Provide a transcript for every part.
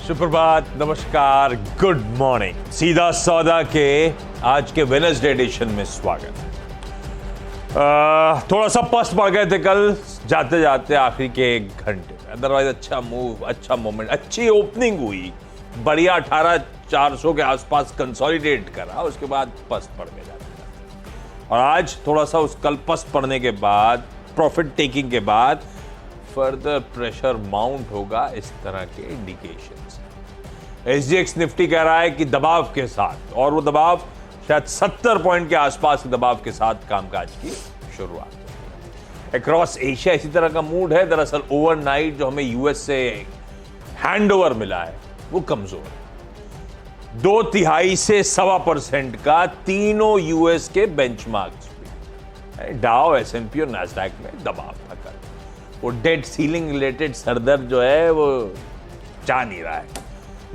सुप्रभात, नमस्कार, good morning. सीधा सौदा के आज के वेडनेसडे एडिशन में स्वागत है। थोड़ा सा पस्त पड़ गए थे कल जाते जाते आखिरी के एक घंटे में, अदरवाइज अच्छा मूव, अच्छा मोमेंट, अच्छी ओपनिंग हुई, बढ़िया 18,400 के आसपास कंसोलिडेट करा, उसके बाद पस्त पड़ गए जाते जाते। और आज थोड़ा सा उस कल पस्त पड़ने के बाद, प्रॉफिट टेकिंग के बाद फर्दर प्रेशर माउंट होगा, इस तरह के इंडिकेशंस। SGX निफ्टी कह रहा है कि दबाव के साथ, और वो दबाव शायद 70 पॉइंट के आसपास के दबाव के साथ कामकाज की शुरुआत होगी। अक्रॉस एशिया इसी तरह का मूड है। दरअसल ओवरनाइट जो हमें यूएस से हैंडओवर मिला है वो कमजोर है। 2/3 से 1.25% का तीनों यूएस के बेंचमार्क्स पे, डाउ, S&P और नैस्डैक में दबाव था कल। वो डेट सीलिंग रिलेटेड सरदर्द जो है वो जा नहीं रहा है,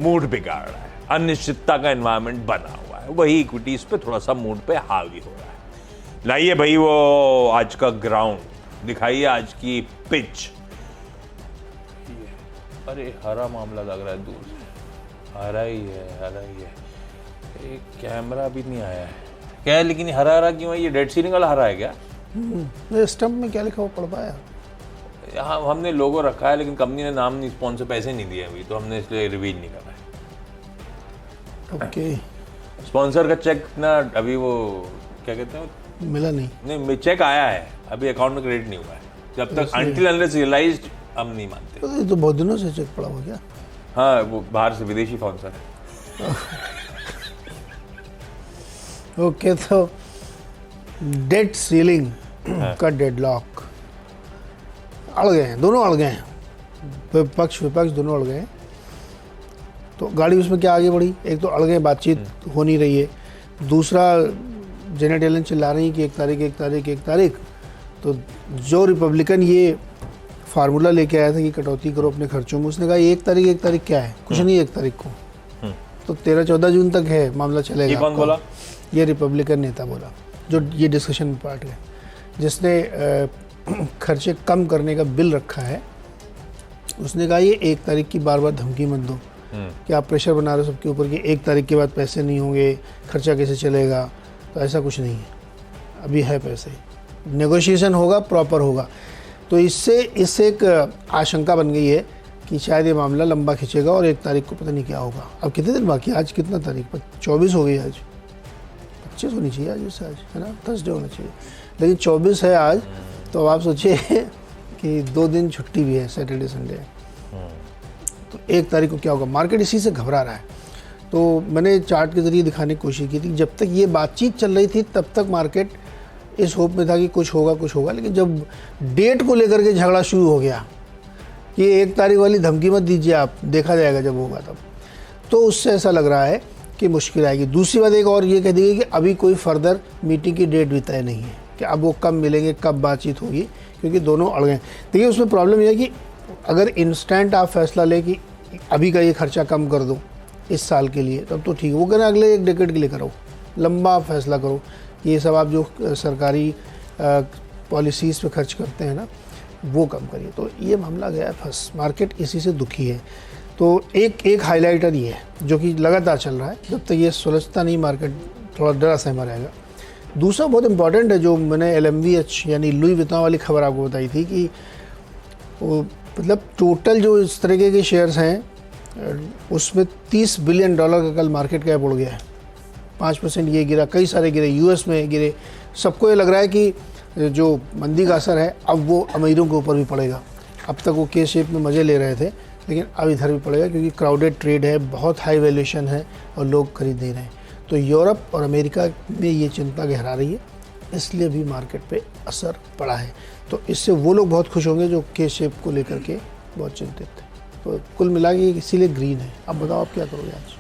मूड बिगाड़ रहा है, अनिश्चितता का एनवायरनमेंट बना हुआ है, वही इक्विटीज पे थोड़ा सा मूड पे हावी हो रहा है। लाइए भाई वो आज का ग्राउंड दिखाइए, आज की पिच। अरे हरा मामला लग रहा है दूर से, हरा ही है, एक कैमरा भी नहीं आया है क्या है, लेकिन हरा क्यों है? ये डेट सीलिंग वाला हरा है क्या? स्टंप में क्या लिखा हुआ पढ़ पाया? यहाँ हमने लोगो रखा है, लेकिन कंपनी ने नाम नहीं, स्पॉन्सर पैसे नहीं दिए अभी, तो हमने इसलिए रिवील नहीं करा है। ओके। स्पॉन्सर का चेक ना अभी वो क्या कहते हैं, मिला नहीं? नहीं, चेक आया है, अभी अकाउंट में क्रेडिट नहीं हुआ है। जब तक अनटिल अनलेस रियलाइज्ड हम नहीं मानते। तो ये तो बहुत दिनों से चेक पड़ा हुआ क्या? हाँ, वो बाहर से विदेशी स्पॉन्सर है। ओके, तो डेट सीलिंग का डेडलॉक, अड़ गए हैं, दोनों अड़ गए हैं, विपक्ष दोनों अड़ गए हैं। तो गाड़ी उसमें क्या आगे बढ़ी? एक तो अड़ गए, बातचीत हो नहीं रही है। दूसरा, जेनेट येलन चिल्ला रही कि 1 तारीख। तो जो रिपब्लिकन ये फार्मूला लेके आया था कि कटौती करो अपने खर्चों में, उसने कहा 1 तारीख क्या है, कुछ नहीं 1 तारीख को, तो 13-14 जून तक है, मामला चलेगा। ये कौन बोला? ये रिपब्लिकन नेता बोला, जो ये डिस्कशन में पार्ट है, जिसने खर्चे कम करने का बिल रखा है। उसने कहा ये 1 तारीख की बार धमकी मत दो कि आप प्रेशर बना रहे हो सबके ऊपर कि 1 तारीख के बाद पैसे नहीं होंगे, खर्चा कैसे चलेगा। तो ऐसा कुछ नहीं है, अभी है पैसे, नेगोशिएशन होगा, प्रॉपर होगा। तो इससे एक आशंका बन गई है कि शायद ये मामला लंबा खिंचेगा और 1 तारीख को पता नहीं क्या होगा। अब कितने दिन बाकी? आज कितना तारीख? 24 हो गई, आज 25 होनी चाहिए, आज है ना, थर्सडे होना चाहिए, लेकिन 24 है आज। तो आप सोचिए कि 2 दिन छुट्टी भी है, सैटरडे संडे। तो 1 तारीख को क्या होगा? मार्केट इसी से घबरा रहा है। तो मैंने चार्ट के ज़रिए दिखाने की कोशिश की थी, जब तक ये बातचीत चल रही थी तब तक मार्केट इस होप में था कि कुछ होगा, लेकिन जब डेट को लेकर के झगड़ा शुरू हो गया कि 1 तारीख वाली धमकी मत दीजिए आप, देखा जाएगा जब होगा तब, तो उससे ऐसा लग रहा है कि मुश्किल आएगी। दूसरी बात एक और ये कह दी गई कि अभी कोई फर्दर मीटिंग की डेट भी तय नहीं है कि अब वो कब मिलेंगे, कब बातचीत होगी, क्योंकि दोनों अड़ गए। देखिए, उसमें प्रॉब्लम यह है कि अगर इंस्टेंट आप फैसला लें कि अभी का ये खर्चा कम कर दो इस साल के लिए, तब तो ठीक है। वो करें अगले 1 डेकेड के लिए करो, लंबा फैसला करो कि ये सब आप जो सरकारी पॉलिसीज़ पे खर्च करते हैं ना, वो कम करिए। तो ये मामला गया है फंस, मार्केट इसी से दुखी है। तो एक हाईलाइटर ये है जो कि लगातार चल रहा है, जब तक ये सुलझता नहीं मार्केट थोड़ा डरा सहमा रहेगा। दूसरा बहुत इंपॉर्टेंट है, जो मैंने LMVH यानी लुई वितौं वाली खबर आपको बताई थी कि वो मतलब टोटल जो इस तरीके के शेयर्स हैं उसमें $30 बिलियन का कल मार्केट कैप उड़ गया है। 5% ये गिरा, कई सारे गिरे, US में गिरे। सबको ये लग रहा है कि जो मंदी का असर है अब वो अमीरों के ऊपर भी पड़ेगा। अब तक वो के शेप में मज़े ले रहे थे, लेकिन अब इधर भी पड़ेगा, क्योंकि क्राउडेड ट्रेड है, बहुत हाई वैल्यूएशन है और लोग खरीद नहीं रहे हैं। तो यूरोप और अमेरिका में ये चिंता गहरा रही है, इसलिए भी मार्केट पे असर पड़ा है। तो इससे वो लोग बहुत खुश होंगे जो के शेप को लेकर के बहुत चिंतित थे। तो कुल मिला के इसीलिए ग्रीन है। अब बताओ आप क्या करोगे आज?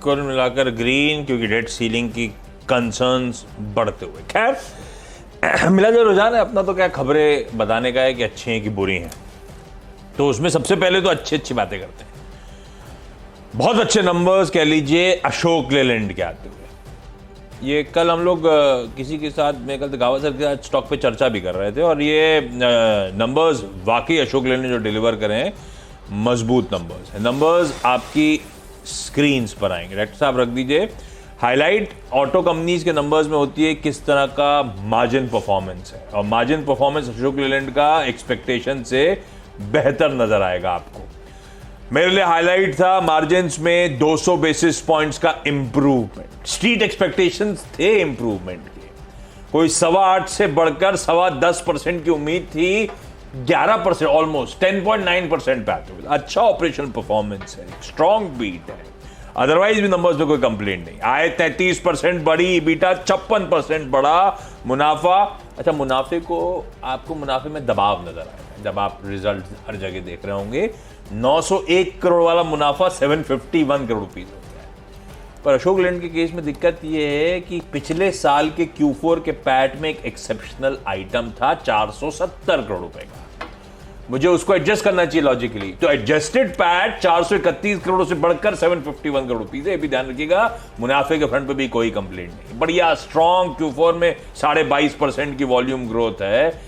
कुल मिलाकर ग्रीन, क्योंकि डेट सीलिंग की कंसर्न्स बढ़ते हुए। खैर, मिला जो रुझान है अपना, तो क्या खबरें बताने का है कि अच्छी हैं कि बुरी हैं। तो उसमें सबसे पहले तो अच्छी बातें करते हैं। बहुत अच्छे नंबर्स कह लीजिए अशोक लेलैंड के आते हुए। ये कल हम लोग किसी के साथ, मैं कल गावस्कर के साथ स्टॉक पे चर्चा भी कर रहे थे, और ये नंबर्स वाकई अशोक लेलैंड ने जो डिलीवर करे हैं मजबूत नंबर्स है। नंबर्स आपकी स्क्रीन्स पर आएंगे। डायरेक्टर साहब रख दीजिए। हाईलाइट ऑटो कंपनीज के नंबर्स में होती है किस तरह का मार्जिन परफॉर्मेंस है, और मार्जिन परफॉर्मेंस अशोक लेलैंड का एक्सपेक्टेशन से बेहतर नजर आएगा आपको। मेरे लिए हाईलाइट था मार्जिन में 200 बेसिस पॉइंट्स का इंप्रूवमेंट। स्ट्रीट एक्सपेक्टेशंस थे इंप्रूवमेंट के, कोई 8.25 से बढ़कर 10.25% की उम्मीद थी, 11% ऑलमोस्ट 10.9% पे आते हुए। अच्छा ऑपरेशनल परफॉर्मेंस है, स्ट्रॉन्ग बीट है। अदरवाइज भी नंबर्स में कोई कंप्लेंट नहीं। आय 33% बढ़ी, बीटा 56% बढ़ा, मुनाफा, अच्छा मुनाफे को आपको मुनाफे में दबाव नजर आएगा जब आप रिजल्ट हर जगह देख रहे होंगे। 901 करोड़ वाला मुनाफा 751 करोड़ रुपीज हो गया है। पर अशोक लेलैंड के केस में दिक्कत यह है कि पिछले साल के Q4 के पैट में एक एक्सेप्शनल आइटम था 470 करोड़ रुपए का। मुझे उसको एडजस्ट करना चाहिए लॉजिकली, तो एडजस्टेड पैट 431 करोड़ से बढ़कर 751 करोड़ रुपीज है। ये भी ध्यान रखिएगा, मुनाफे के फ्रंट पे भी कोई कंप्लेंट नहीं। बढ़िया स्ट्रॉन्ग Q4 में 22.5% की वॉल्यूम ग्रोथ है।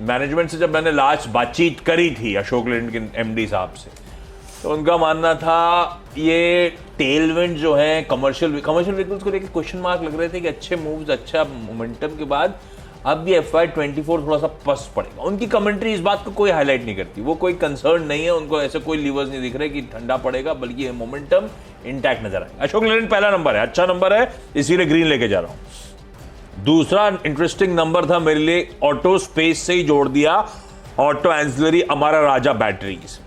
मैनेजमेंट से जब मैंने लास्ट बातचीत करी थी अशोक लेलैंड के एमडी साहब से, तो उनका मानना था ये टेलविंड जो है कमर्शियल व्हीकल्स को लेकर क्वेश्चन मार्क लग रहे थे कि अच्छे मूव्स, अच्छा मोमेंटम के बाद अब भी FY24 थोड़ा सा पस पड़ेगा। उनकी कमेंट्री इस बात को कोई हाईलाइट नहीं करती, वो कोई कंसर्न नहीं है, उनको ऐसे कोई लीवर्स नहीं दिख रहे कि ठंडा पड़ेगा, बल्कि मोमेंटम इंटैक्ट नजर आएगा। अशोक लेलैंड पहला नंबर है, अच्छा नंबर है, इसीलिए ग्रीन लेके जा रहा हूं। दूसरा इंटरेस्टिंग नंबर था मेरे लिए, ऑटो स्पेस से ही जोड़ दिया, auto ancillary Amara Raja batteries.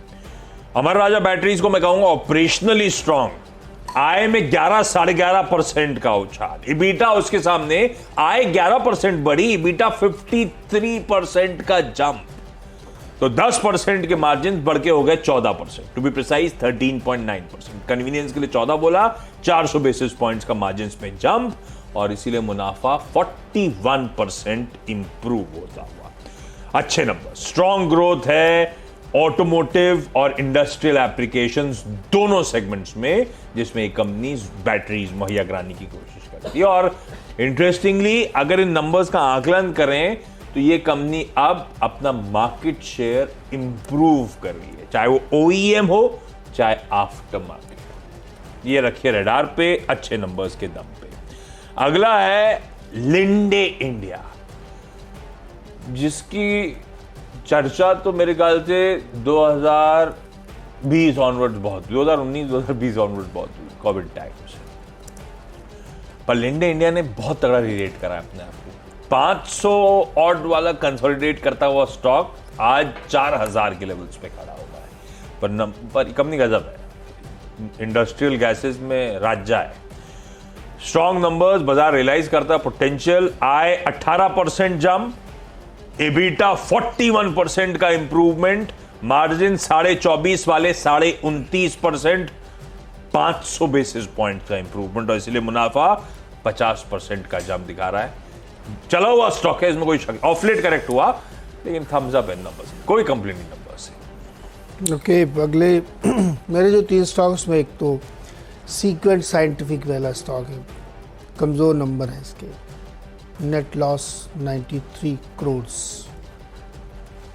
Amara Raja batteries को मैं कहूंगा ऑपरेशनली स्ट्रॉन्ग। आय में 11-11.5% का उछाल, इबीटा उसके सामने, आय 11% बढ़ी, इबीटा 53% का जंप, तो 10% के मार्जिन बढ़ के हो गए 14%, टू बी प्रिसाइज 13.9%। कन्वीनियंस के लिए 14 बोला, 400 बेसिस पॉइंट्स का मार्जिन में जंप, और इसीलिए मुनाफा 41% इंप्रूव होता हुआ। अच्छे नंबर, स्ट्रॉन्ग ग्रोथ है ऑटोमोटिव और इंडस्ट्रियल एप्लीकेशंस दोनों सेगमेंट्स में, जिसमें एक कंपनी बैटरीज मुहैया कराने की कोशिश करती है। और इंटरेस्टिंगली अगर इन नंबर्स का आकलन करें तो ये कंपनी अब अपना मार्केट शेयर इंप्रूव कर रही है, चाहे वो OEM हो चाहे आफ्टर मार्केट। ये रखिए रडार पे, अच्छे नंबर्स के दम पे। अगला है लिंडे इंडिया, जिसकी चर्चा तो मेरे ख्याल से 2020 ऑनवर्ड्स बहुत, 2019-2020 ऑनवर्ड्स बहुत हुई कोविड टाइम से। पर लिंडे इंडिया ने बहुत तगड़ा रिलेट करा अपने आप को। 500 ऑड वाला कंसोलिडेट करता हुआ स्टॉक आज 4000 के लेवल्स पे खड़ा हुआ है। पर कंपनी गजब है, इंडस्ट्रियल गैसेस में राज्य है। स्ट्रॉन्ग नंबर्स, बाजार रियलाइज करता है पोटेंशियल। आय 18% जंप, एबिटा 41% का इंप्रूवमेंट, मार्जिन 24.5 वाले 29%, 500 बेसिस पॉइंट का इंप्रूवमेंट, और इसलिए मुनाफा 50% का जंप दिखा रहा है। चला हुआ स्टॉक है, इसमें कोई शक। ऑफ लेट करेक्ट हुआ, लेकिन थम्स अप है नंबर्स, कोई कंप्लेंट नहीं नंबर से। ओके, अगले मेरे जो 3 स्टॉक्स में, एक तो सीक्वेंट साइंटिफिक वाला स्टॉक है, कमज़ोर नंबर है इसके, नेट लॉस 93 करोड़,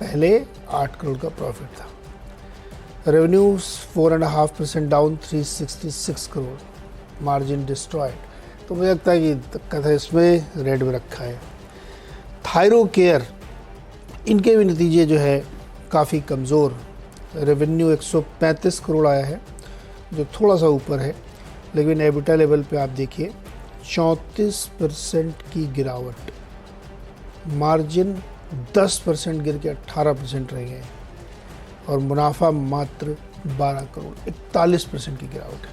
पहले 8 करोड़ का प्रॉफिट था। Revenue 4.5% down 366 crore, margin destroyed. तो मुझे लगता है कि दिक्कत है इसमें, रेड में रखा है। थायरो केयर, इनके भी नतीजे जो है काफ़ी कमज़ोर। रेवेन्यू 135 करोड़ आया है, जो थोड़ा सा ऊपर है, लेकिन एबिटा लेवल पे आप देखिए 34% की गिरावट, मार्जिन 10% गिर के 18% रह गए, और मुनाफा मात्र 12 करोड़, 41% की गिरावट है।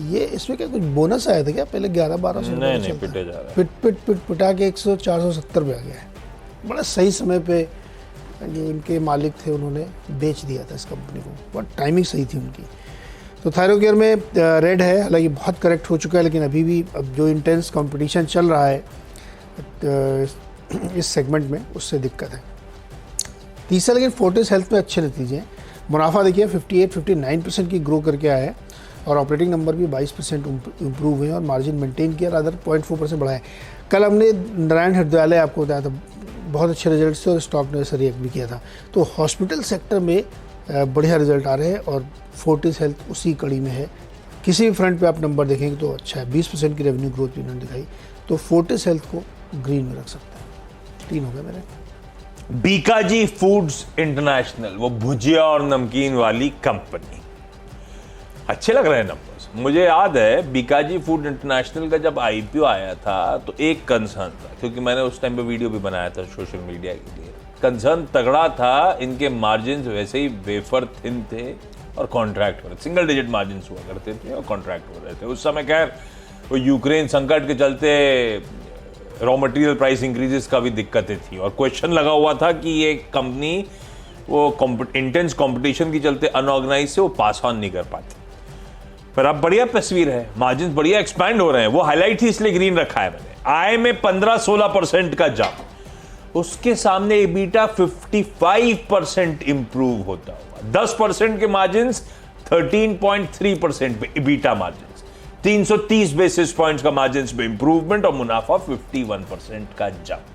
ये इसमें क्या कुछ बोनस आया था क्या? पहले 11-12 नहीं पिटे जा रहा है, पिटा के 470 पे आ गया है। बड़ा सही समय पे जो इनके मालिक थे उन्होंने बेच दिया था इस कंपनी को, बहुत टाइमिंग सही थी उनकी। तो थायरो केयर में रेड है, हालांकि बहुत करेक्ट हो चुका है, लेकिन अभी भी अब जो इंटेंस कंपटीशन चल रहा है इस सेगमेंट में, उससे दिक्कत है। तीसरा, लेकिन फोर्टिस हेल्थ में अच्छे नतीजे हैं। मुनाफा देखिए 58-59% की ग्रो करके आया है, और ऑपरेटिंग नंबर भी 22% इम्प्रूव हुए हैं, और मार्जिन मेंटेन किया, रादर 0.4% बढ़ा है। कल हमने नारायण हृदयालय आपको बताया था, बहुत अच्छे रिजल्ट्स थे, और स्टॉक ने ऐसा रिएक्ट भी किया था। तो हॉस्पिटल सेक्टर में बढ़िया रिजल्ट आ रहे हैं और फोर्टिस हेल्थ उसी कड़ी में है। किसी भी फ्रंट पे आप नंबर देखेंगे तो अच्छा है, 20% की रेवेन्यू ग्रोथ भी उन्होंने दिखाई, तो फोर्टिस हेल्थ को ग्रीन में रख सकते हैं। 3 हो गए मेरे। बीकाजी फूड्स इंटरनेशनल, वो भुजिया और नमकीन वाली कंपनी, अच्छे लग रहे हैं नंबर्स। मुझे याद है बीकाजी फूड इंटरनेशनल का जब आईपीओ आया था तो एक कंसर्न था, क्योंकि मैंने उस टाइम पे वीडियो भी बनाया था सोशल मीडिया के लिए। कंसर्न तगड़ा था, इनके मार्जिन्स वैसे ही वेफर थिन थे और कॉन्ट्रैक्ट हो रहे, सिंगल डिजिट मार्जिन्स हुआ करते थे और कॉन्ट्रैक्ट हो रहे थे। उस समय खैर वो यूक्रेन संकट के चलते रॉ मटेरियल प्राइस इंक्रीजेस का भी दिक्कतें थी और क्वेश्चन लगा हुआ था कि ये कंपनी वो इंटेंस कंपटीशन के चलते अनऑर्गेनाइज से वो पास ऑन नहीं कर पाती। पर अब बढ़िया तस्वीर है, मार्जिन बढ़िया एक्सपैंड हो रहे हैं, वो हाईलाइट थी इसलिए ग्रीन रखा है मैंने। आय में 15-16% का जंप, उसके सामने EBITDA 55% इंप्रूव होता हुआ, 10% के मार्जिन 13.3% पे EBITDA मार्जिन, 330 बेसिस पॉइंट्स का मार्जिन में इंप्रूवमेंट और मुनाफा 51% का जंप।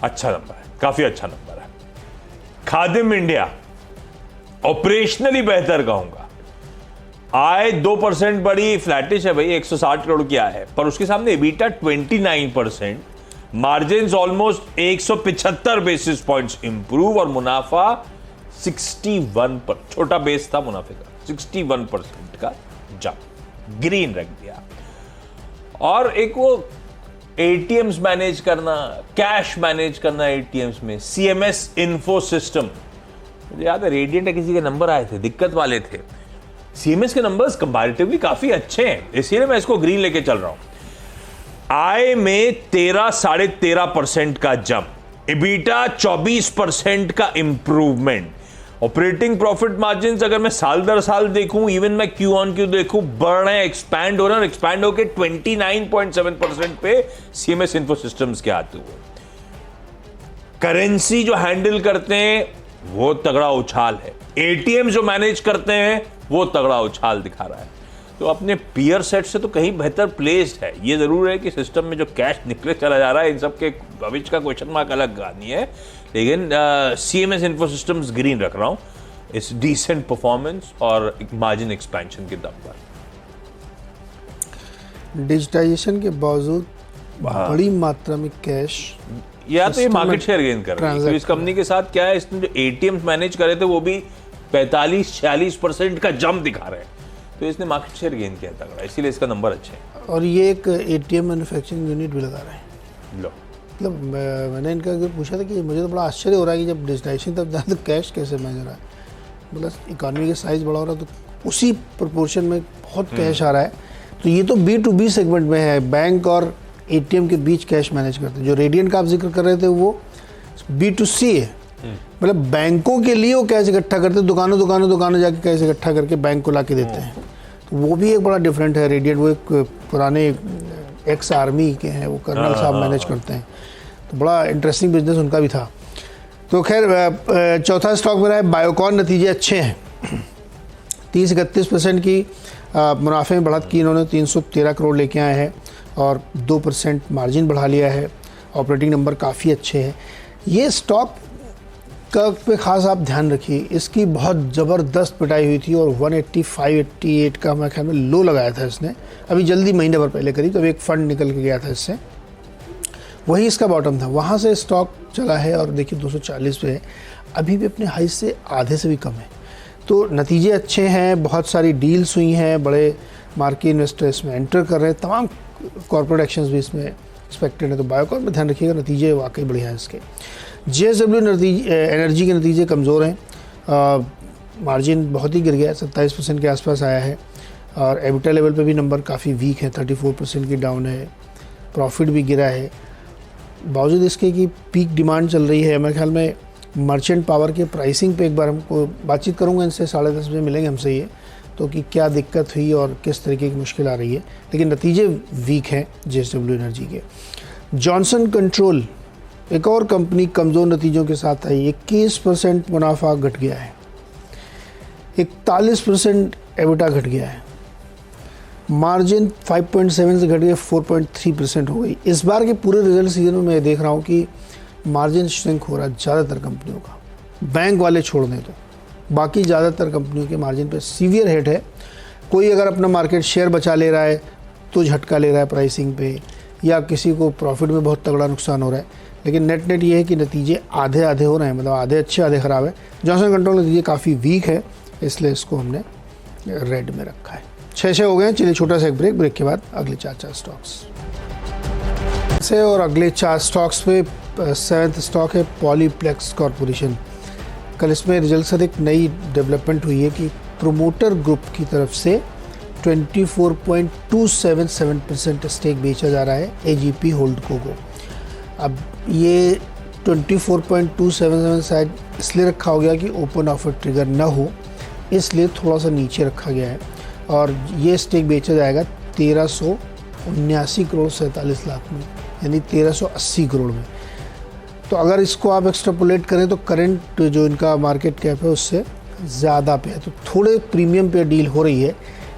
अच्छा नंबर है, काफी अच्छा नंबर है। खादिम इंडिया ऑपरेशनली बेहतर कहूंगा, आय 2% बढ़ी, फ्लैटिश है भाई, 160 करोड़ की आय है, पर उसके सामने EBITDA 29%, margin almost 175 basis points improve और मुनाफा 61 पर, छोटा बेस था मुनाफे का, 61% का जंप, ग्रीन रख दिया। और एक वो एटीएम्स मैनेज करना, कैश मैनेज करना एटीएम्स में, CMS इन्फो सिस्टम, मुझे याद है रेडिएंट या किसी के नंबर आए थे, दिक्कत वाले थे। CMS के नंबर्स कंपैरेटिवली काफी अच्छे हैं, इसीलिए मैं इसको ग्रीन लेके चल रहा हूं। आय में 13-13.5% का जंप, EBITDA 24% का इंप्रूवमेंट, ऑपरेटिंग प्रॉफिट मार्जिन अगर मैं साल दर साल देखूं, इवन मैं क्यू ऑन क्यू देखूं, बढ़ रहे हैं, एक्सपैंड हो रहे हैं और एक्सपैंड होकर 29.7% पे CMS इन्फो सिस्टम्स के आते हुए। करेंसी जो हैंडल करते हैं वो तगड़ा उछाल है, ATM जो मैनेज करते हैं वो तगड़ा उछाल दिखा रहा है, तो अपने पीयर सेट से तो कहीं बेहतर प्लेस्ड है। ये जरूर है कि सिस्टम में जो कैश निकले चला जा रहा है, इन सब के भविष्य का क्वेश्चन मार्क अलग कहानी है, लेकिन CMS इन्फो सिस्टम्स ग्रीन रख रहा हूं इस डिसेंट परफॉर्मेंस और मार्जिन एक्सपेंशन के दम पर। डिजिटाइजेशन के बावजूद बड़ी मात्रा में कैश, या तो ये मार्केट शेयर गेन कर रहा है। तो इस कंपनी के साथ क्या है, इसने जो ATMs मैनेज करे थे वो भी 45-46% का जंप दिखा रहे हैं, तो इसने मार्केट शेयर गेन किया तगड़ा, इसीलिए इसका नंबर अच्छे है। और ये एक ATM मैन्युफैक्चरिंग यूनिट भी लगा रहे हैं। लो, मतलब मैंने इनका पूछा था कि मुझे तो बड़ा आश्चर्य हो रहा है कि जब डिजिटाइजेशन तब जाए तो कैश कैसे मैनेज हो रहा है, मतलब इकॉनमी का साइज बड़ा हो रहा है तो उसी प्रोपोर्शन में बहुत कैश आ रहा है। तो ये तो B2B सेगमेंट में है, बैंक और ATM के बीच कैश मैनेज करते हैं। जो रेडिएंट का आप जिक्र कर रहे थे वो B2C है, मतलब बैंकों के लिए वो कैश इकट्ठा करते हैं, दुकानों जाके कैश इकट्ठा करके बैंक को ला के देते हैं, तो वो भी एक बड़ा डिफरेंट है। रेडिएंट वो एक पुराने एक्स आर्मी के हैं, वो कर्नल साहब मैनेज करते हैं, तो बड़ा इंटरेस्टिंग बिजनेस उनका भी था। तो खैर चौथा स्टॉक मेरा है बायोकॉन, नतीजे अच्छे हैं, 30-31% की मुनाफे में बढ़त की इन्होंने, 313 करोड़ लेके आए हैं और 2% मार्जिन बढ़ा लिया है, ऑपरेटिंग नंबर काफ़ी अच्छे हैं। ये स्टॉक का पे खास आप ध्यान रखिए, इसकी बहुत ज़बरदस्त पिटाई हुई थी और 185-88 का मैं ख्याल में लो लगाया था इसने, अभी जल्दी महीने भर पहले करीब, तो एक फ़ंड निकल के गया था इससे, वही इसका बॉटम था, वहाँ से स्टॉक चला है और देखिए 240 पे है, अभी भी अपने हाई से आधे से भी कम है। तो नतीजे अच्छे हैं, बहुत सारी डील्स हुई हैं, बड़े मार्केट इन्वेस्टर इसमें एंटर कर रहे हैं, तमाम कॉर्पोरेट एक्शंस भी इसमें एक्सपेक्टेड है, तो बायोकॉन में ध्यान रखिएगा, नतीजे वाकई बढ़िया है इसके। JSW एनर्जी के नतीजे कमज़ोर हैं, मार्जिन बहुत ही गिर गया, 27% के आसपास आया है और EBITDA लेवल पे भी नंबर काफ़ी वीक है, 34% की डाउन है, प्रॉफिट भी गिरा है, बावजूद इसके कि पीक डिमांड चल रही है। मेरे ख्याल में मर्चेंट पावर के प्राइसिंग पे एक बार हमको बातचीत करूँगा इनसे, 10:30 बजे मिलेंगे हमसे ये, तो कि क्या दिक्कत हुई और किस तरीके की मुश्किल आ रही है, लेकिन नतीजे वीक हैं JSW एनर्जी के। जॉनसन कंट्रोल एक और कंपनी कमज़ोर नतीजों के साथ आई, 21% मुनाफा घट गया है, 41% EBITDA घट गया है, मार्जिन 5.7 से घट गया 4.3% हो गई। इस बार के पूरे रिजल्ट सीजन में मैं देख रहा हूँ कि मार्जिन श्रिंक हो रहा है ज़्यादातर कंपनियों का, बैंक वाले छोड़ दें तो बाकी ज़्यादातर कंपनियों के मार्जिन पे सीवियर हिट है। कोई अगर अपना मार्केट शेयर बचा ले रहा है तो झटका ले रहा है प्राइसिंग पे, या किसी को प्रॉफिट में बहुत तगड़ा नुकसान हो रहा है, लेकिन नेट ये है कि नतीजे आधे आधे हो रहे हैं, मतलब आधे अच्छे आधे ख़राब है। जॉनसन कंट्रोल नतीजे काफ़ी वीक है, इसलिए इसको हमने रेड में रखा है। 6 हो गए हैं। चलिए छोटा सा एक ब्रेक के बाद अगले 4 स्टॉक्स से, और अगले 4 स्टॉक्स पे 7th स्टॉक है पॉलीप्लेक्स कॉरपोरेशन। कल इसमें रिजल्ट से एक नई डेवलपमेंट हुई है कि प्रोमोटर ग्रुप की तरफ से 24.277% स्टेक बेचा जा रहा है एजीपी होल्डको को। अब ये 24.277 शायद इसलिए रखा हो गया कि ओपन ऑफर ट्रिगर ना हो, इसलिए थोड़ा सा नीचे रखा गया है, और ये स्टेक बेचा जाएगा 1379 करोड़ 47 लाख में, यानी 1380 करोड़ में। तो अगर इसको आप एक्स्ट्रापोलेट करें तो करंट जो इनका मार्केट कैप है उससे ज़्यादा पे है, तो थोड़े प्रीमियम पे डील हो रही है,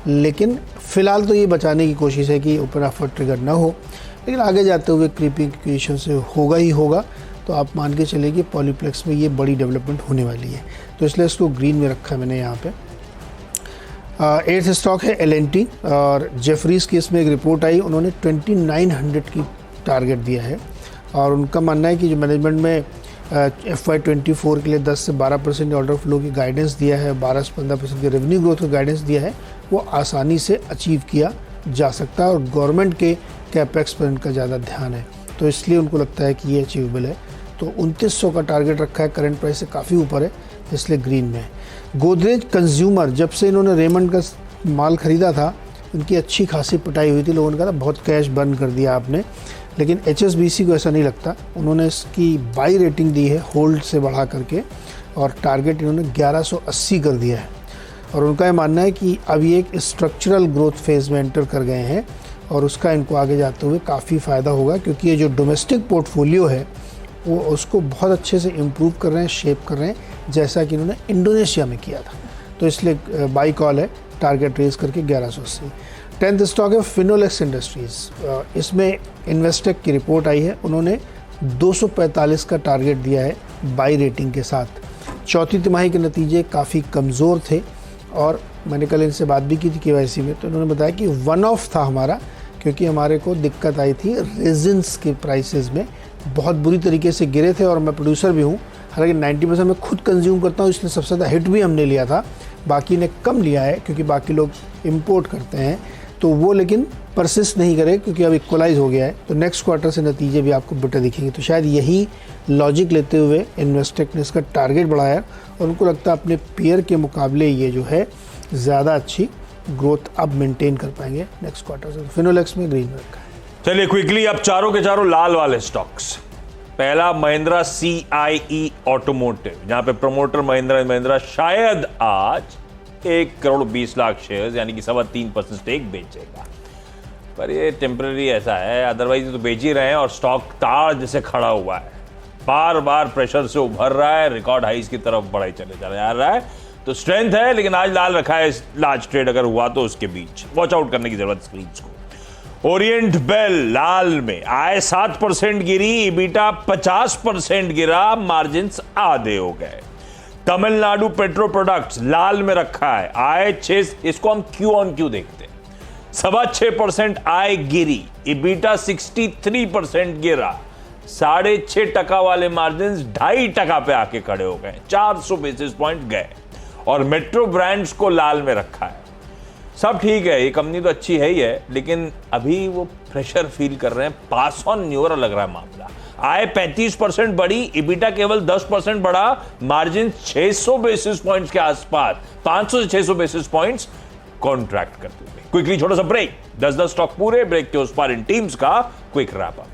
लेकिन फ़िलहाल तो ये बचाने की कोशिश है कि ओपन ऑफर ट्रिगर ना हो, लेकिन आगे जाते हुए क्रीपिंग एक्विजिशन से होगा ही होगा। तो आप मान के चलिए कि पॉलीप्लेक्स में ये बड़ी डेवलपमेंट होने वाली है, तो इसलिए इसको ग्रीन में रखा है मैंने यहाँ पे। 8th स्टॉक है L&T, और जेफरीज की इसमें एक रिपोर्ट आई, उन्होंने 2900 की टारगेट दिया है, और उनका मानना है कि जो मैनेजमेंट में FY24 के लिए 10 से 12% ऑर्डर फ्लो की गाइडेंस दिया है, 12 से 15% की रेवेन्यू ग्रोथ की गाइडेंस दिया है, वो आसानी से अचीव किया जा सकता है, और गवर्नमेंट के कैपेक्स पर इनका ज़्यादा ध्यान है, तो इसलिए उनको लगता है कि ये अचीवेबल है। तो 2900 का टारगेट रखा है, करंट प्राइस से काफ़ी ऊपर है, इसलिए ग्रीन में है। गोदरेज कंज्यूमर, जब से इन्होंने रेमंड का माल ख़रीदा था, उनकी अच्छी खासी पिटाई हुई थी, लोगों ने कहा बहुत कैश बर्न कर दिया आपने, लेकिन HSBC को ऐसा नहीं लगता। उन्होंने इसकी बाई रेटिंग दी है होल्ड से बढ़ा करके, और टारगेट इन्होंने 1180 कर दिया है, और उनका ये मानना है कि अब ये एक स्ट्रक्चरल ग्रोथ फेज़ में एंटर कर गए हैं, और उसका इनको आगे जाते हुए काफ़ी फ़ायदा होगा, क्योंकि ये जो डोमेस्टिक पोर्टफोलियो है वो उसको बहुत अच्छे से इम्प्रूव कर रहे हैं, शेप कर रहे हैं, जैसा कि इन्होंने इंडोनेशिया में किया था। तो इसलिए बाई कॉल है, टारगेट रेज करके 1180। 10th स्टॉक है फिनोलेक्स इंडस्ट्रीज़, इसमें इन्वेस्टेक की रिपोर्ट आई है, उन्होंने 245 का टारगेट दिया है बाई रेटिंग के साथ। चौथी तिमाही के नतीजे काफ़ी कमज़ोर थे, और मैंने कल इनसे बात भी की थी KYC में, तो उन्होंने बताया कि वन ऑफ था हमारा, क्योंकि हमारे को दिक्कत आई थी रेजिन्स के प्राइसेस में, बहुत बुरी तरीके से गिरे थे, और मैं प्रोड्यूसर भी हूँ, हालांकि 90% मैं खुद कंज्यूम करता हूँ, इसलिए सबसे ज़्यादा हिट भी हमने लिया था, बाकी ने कम लिया है क्योंकि बाकी लोग इंपोर्ट करते हैं, तो वो लेकिन परसिस्ट नहीं करे क्योंकि अब इक्वलाइज हो गया है। तो नेक्स्ट क्वार्टर से नतीजे भी आपको बेटर दिखेंगे, तो शायद यही लॉजिक लेते हुए इन्वेस्टेक ने इसका टारगेट बढ़ाया, और उनको लगता है अपने पीयर के मुकाबले ये जो है ज़्यादा अच्छी ग्रोथ अब मेंटेन कर पाएंगे नेक्स्ट क्वार्टर से। फिनोलेक्स में ग्रीन में रखा है। चलिए क्विकली अब चारों के चारों लाल वाले स्टॉक्स। पहला महिंद्रा CIE ऑटोमोटिव, जहां पे प्रमोटर महिंद्रा शायद आज 1 करोड़ 20 लाख शेयर्स यानी कि 3.25% स्टेक बेचेगा, पर ये टेम्पररी ऐसा है, अदरवाइज तो बेच ही रहे हैं, और स्टॉक तार जैसे खड़ा हुआ है, बार बार प्रेशर से उभर रहा है, रिकॉर्ड हाइज की तरफ बढ़ाई चले जा रहा है, तो स्ट्रेंथ है, लेकिन आज लाल रखा है। लार्ज ट्रेड अगर हुआ तो उसके बीच वॉच आउट करने की जरूरत स्क्रीन को। ओरिएंट बेल लाल में, आय 7% गिरी, EBITDA 50% गिरा, मार्जिन्स आधे हो गए। तमिलनाडु पेट्रो प्रोडक्ट्स लाल में रखा है, आय 6, इसको हम क्यू ऑन क्यू देखते हैं, 6.25% आय गिरी, EBITDA 63% गिरा, 6.5% वाले मार्जिन्स 2.5% पे आके खड़े हो गए, 400 बेसिस पॉइंट गए। और मेट्रो ब्रांड्स को लाल में रखा है। सब ठीक है, ये कंपनी तो अच्छी है ही है, लेकिन अभी वो प्रेशर फील कर रहे हैं, पास ऑन न्यूअर लग रहा है मामला। आय 35% बढ़ी, EBITDA केवल 10% बढ़ा, मार्जिन 600 बेसिस पॉइंट्स के आसपास, 500 से 600 बेसिस पॉइंट्स कॉन्ट्रैक्ट करते हुए। क्विकली छोटा सा ब्रेक, 10 स्टॉक पूरे, ब्रेक के उस पार इन टीम्स का क्विक रैप अप।